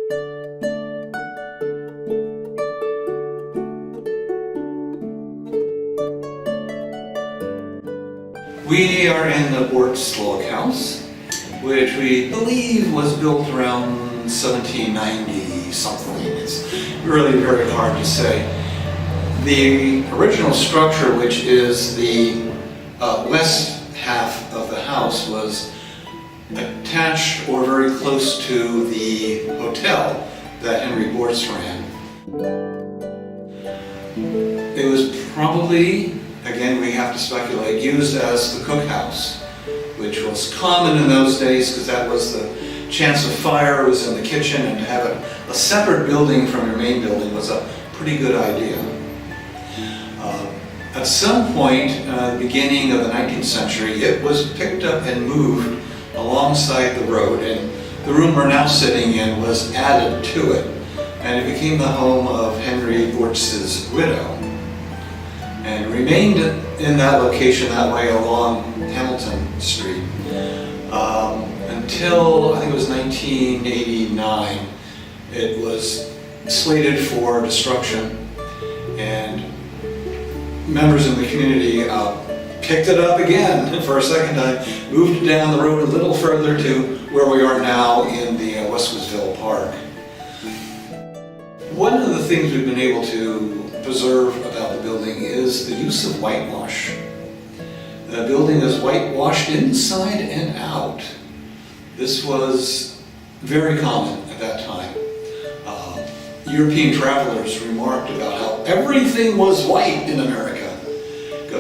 We are in the Orts log house, which we believe was built around 1790 something. It's really very hard to say. The original structure, which is the west half of the house, was attached or very close to the hotel that Henry Bortz ran. It was probably, again we have to speculate, used as the cookhouse, which was common in those days because that was the chance of fire was in the kitchen, and to have a separate building from your main building was a pretty good idea. At some point, the beginning of the 19th century, it was picked up and moved alongside the road, and the room we're now sitting in was added to it, and it became the home of Henry Bortz's widow, and remained in that location that way along Hamilton Street until I think it was 1989. It was slated for destruction, and members in the community picked it up again for a second time, moved it down the road a little further to where we are now in the Wescosville Park. One of the things we've been able to preserve about the building is the use of whitewash. The building is whitewashed inside and out. This was very common at that time. European travelers remarked about how everything was white in America.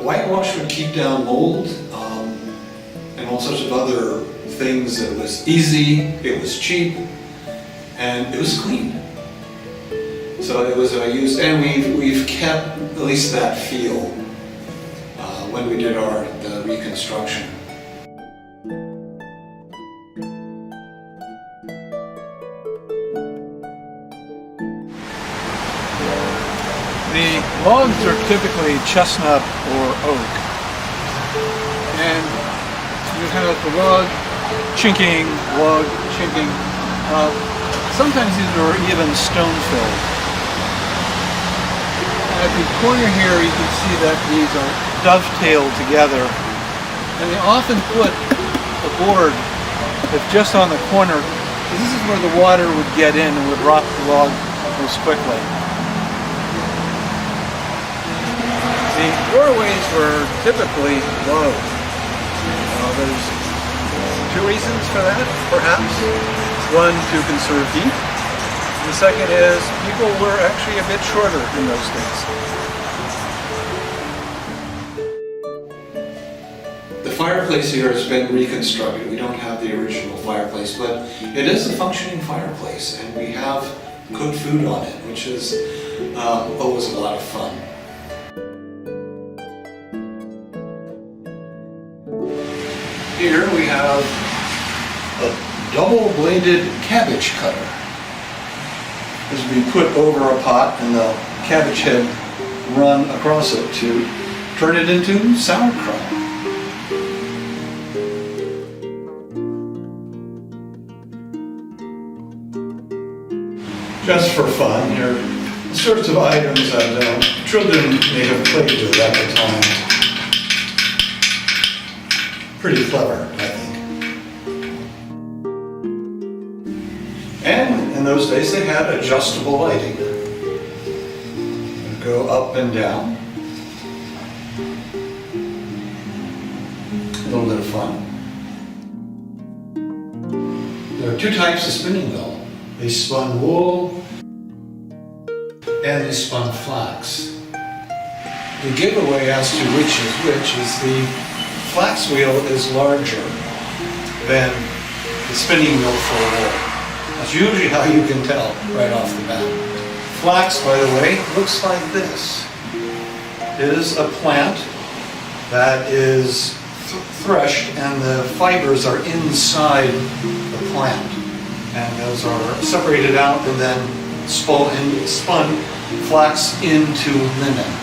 Whitewash would keep down mold and all sorts of other things. It was easy, it was cheap, and it was clean. So it was used, and we've kept at least that feel when we did the reconstruction. The logs are typically chestnut or oak, and you have the log chinking. Sometimes these are even stone-filled. At the corner here you can see that these are dovetailed together, and they often put the board just on the corner, because this is where the water would get in and would rot the log most quickly. The doorways were typically low. There's two reasons for that, perhaps. One, to conserve heat. The second is people were actually a bit shorter in those days. The fireplace here has been reconstructed. We don't have the original fireplace, but it is a functioning fireplace, and we have cooked food on it, which is always a lot of fun. Here we have a double-bladed cabbage cutter. This will be put over a pot, and the cabbage head run across it to turn it into sauerkraut. Just for fun, here are the sorts of items that children may have played with at the time. Pretty clever, I think. And in those days they had adjustable lighting. It'd go up and down. A little bit of fun. There are two types of spinning wheel. They spun wool and they spun flax. The giveaway as to which is which is the flax wheel is larger than the spinning wheel for wool. That's usually how you can tell right off the bat. Flax, by the way, looks like this. It is a plant that is threshed, and the fibers are inside the plant. And those are separated out and then spun flax into linen.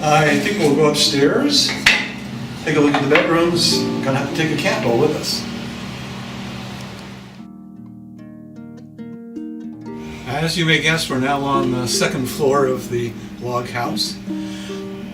I think we'll go upstairs, take a look at the bedrooms. We're gonna have to take a candle with us. As you may guess, we're now on the second floor of the log house.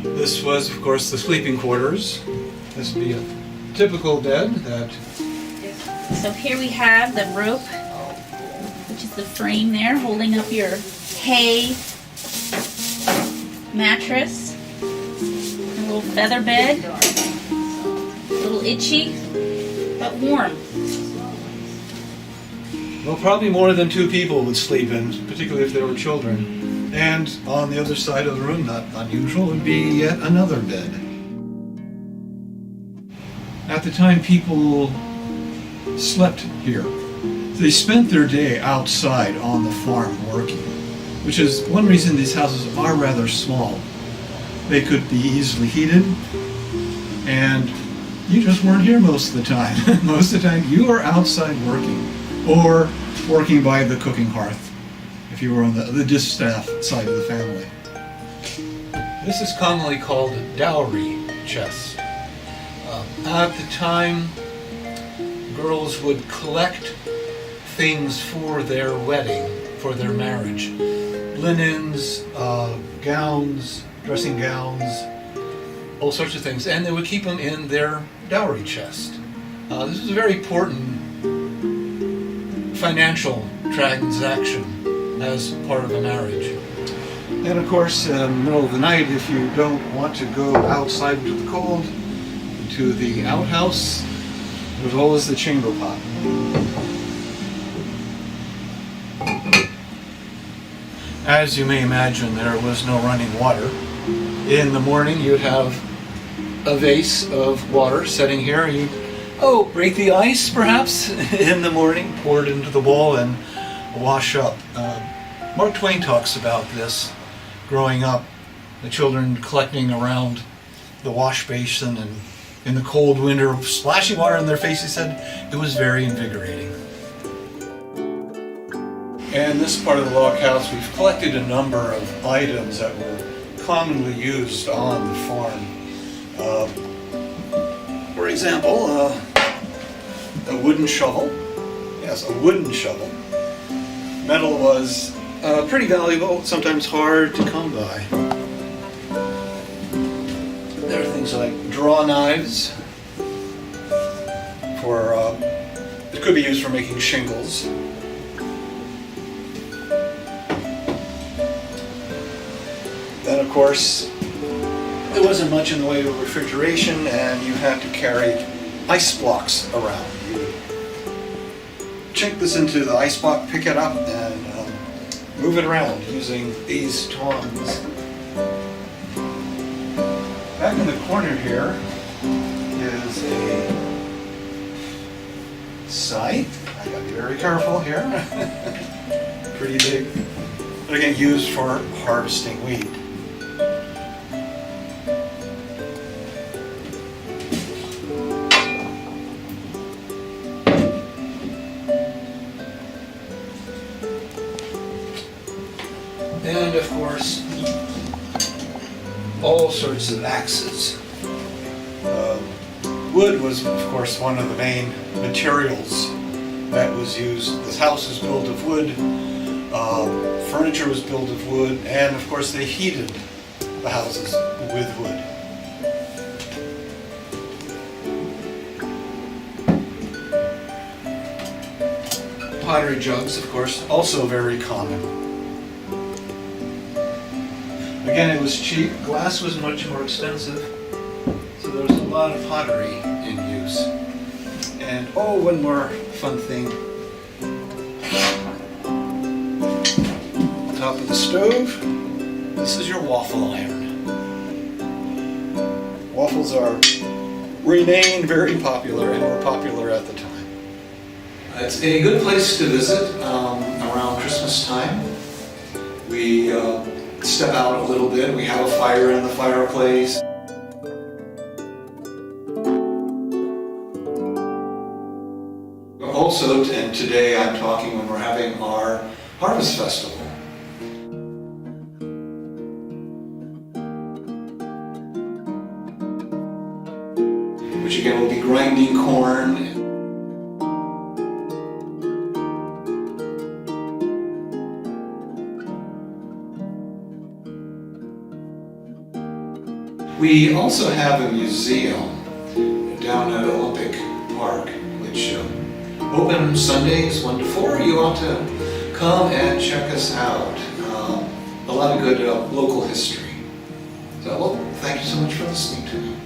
This was, of course, the sleeping quarters. This would be a typical bed that... So here we have the rope, which is the frame there, holding up your hay mattress. A little feather bed. A little itchy, but warm. Well, probably more than 2 people would sleep in, particularly if there were children. And on the other side of the room, not unusual, would be yet another bed. At the time, people slept here. They spent their day outside on the farm working, which is one reason these houses are rather small. They could be easily heated, and you just weren't here most of the time. Most of the time, you were outside working, or working by the cooking hearth, if you were on the distaff side of the family. This is commonly called a dowry chest. At the time, girls would collect things for their wedding, for their marriage. Linens, gowns, dressing gowns, all sorts of things. And they would keep them in their dowry chest. This was a very important financial transaction as part of a marriage. And of course, in the middle of the night, if you don't want to go outside into the cold, to the outhouse, there's always the chamber pot. As you may imagine, there was no running water. In the morning, you'd have a vase of water sitting here. You'd, break the ice, perhaps, in the morning, pour it into the bowl and wash up. Mark Twain talks about this growing up, the children collecting around the wash basin and in the cold winter, splashing water in their face. He said it was very invigorating. And this part of the log house, we've collected a number of items that were commonly used on the farm. For example, a wooden shovel. Yes, a wooden shovel. Metal was pretty valuable, sometimes hard to come by. There are things like draw knives for it could be used for making shingles. Then, of course, there wasn't much in the way of refrigeration, and you had to carry ice blocks around. You check this into the ice block, pick it up, and move it around using these tongs. Back in the corner here is a scythe. I gotta be very careful here. Pretty big. But again, used for harvesting wheat. And of course, all sorts of axes. Wood was, of course, one of the main materials that was used. This house was built of wood, furniture was built of wood, and of course they heated the houses with wood. Pottery jugs, of course, also very common. Again, it was cheap. Glass was much more expensive, so there was a lot of pottery in use. And one more fun thing. On top of the stove, this is your waffle iron. Waffles remain very popular and were popular at the time. It's a good place to visit around Christmas time. We step out a little bit. We have a fire in the fireplace. Also, and today I'm talking when we're having our Harvest Festival. Which again will be grinding corn. We also have a museum down at Olympic Park, which open Sundays 1 to 4. You ought to come and check us out. A lot of good local history. So, well, thank you so much for listening to me.